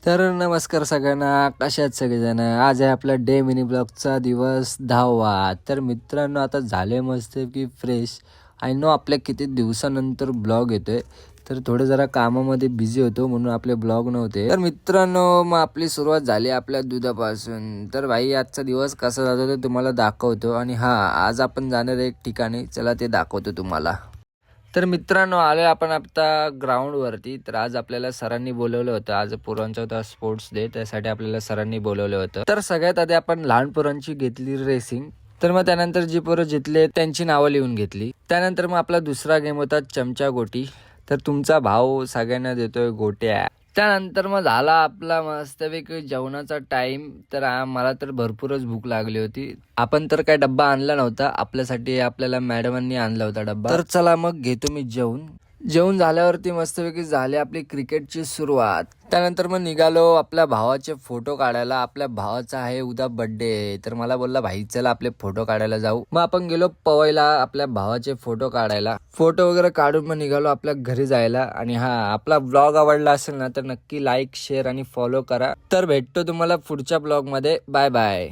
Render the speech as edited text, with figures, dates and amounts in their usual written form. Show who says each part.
Speaker 1: तर नमस्कार सगळ्यांना, कशा आहेत सगळेजण. आज आहे आपला डे मिनी ब्लॉगचा दिवस 10वा. तर मित्रांनो, आता झाले मस्त की फ्रेश. आय नो आपल्या किती दिवसानंतर ब्लॉग येतोय, तर थोडे जरा कामामध्ये बिझी होतो म्हणून आपले ब्लॉग नव्हते. तर मित्रांनो, मग आपली सुरुवात झाली आपल्या दुधापासून. तर भाई आजचा दिवस कसा जातो ते तुम्हाला दाखवतो. आणि आज आपण जाणार एक ठिकाणी, चला ते दाखवतो तुम्हाला. तर मित्रांनो, आलोय आपण आता ग्राउंडवरती. तर आज आपल्याला सरांनी बोलवलं होतं. आज पोरांचा होता स्पोर्ट्स डे, त्यासाठी आपल्याला सरांनी बोलवलं होतं. तर सगळ्यात आधी आपण लहान पोरांची घेतली रेसिंग. तर मग त्यानंतर जी पोरं जितले त्यांची नावं लिहून घेतली. त्यानंतर मग आपला दुसरा गेम होता चमचा गोटी. तर तुमचा भाऊ सगळ्यांना देतोय गोट्या. त्यानंतर मग झाला आपला मस्तपैकी जेवणाचा टाइम. तर मला तर भरपूरच भूक लागली होती. आपण तर काय डब्बा आणला नव्हता, आपल्यासाठी आपल्याला मॅडमांनी आणला होता डब्बा. तर चला मग घेतो मी जेवून झाल्यावरती मस्तपैकी झाली आपली क्रिकेटची सुरुवात. त्यानंतर मग निघालो आपल्या भावाचे फोटो काढायला. आपल्या भावाचा आहे उद्या बर्थडे, तर मला बोलला भाई चला आपले फोटो काढायला जाऊ. मग आपण गेलो पवईला आपल्या भावाचे फोटो काढायला. फोटो वगैरे काढून मग निघालो आपल्या घरी जायला. आणि आपला ब्लॉग आवडला असेल ना तर नक्की लाईक शेअर आणि फॉलो करा. तर भेटतो तुम्हाला पुढच्या ब्लॉग मध्ये. Bye bye.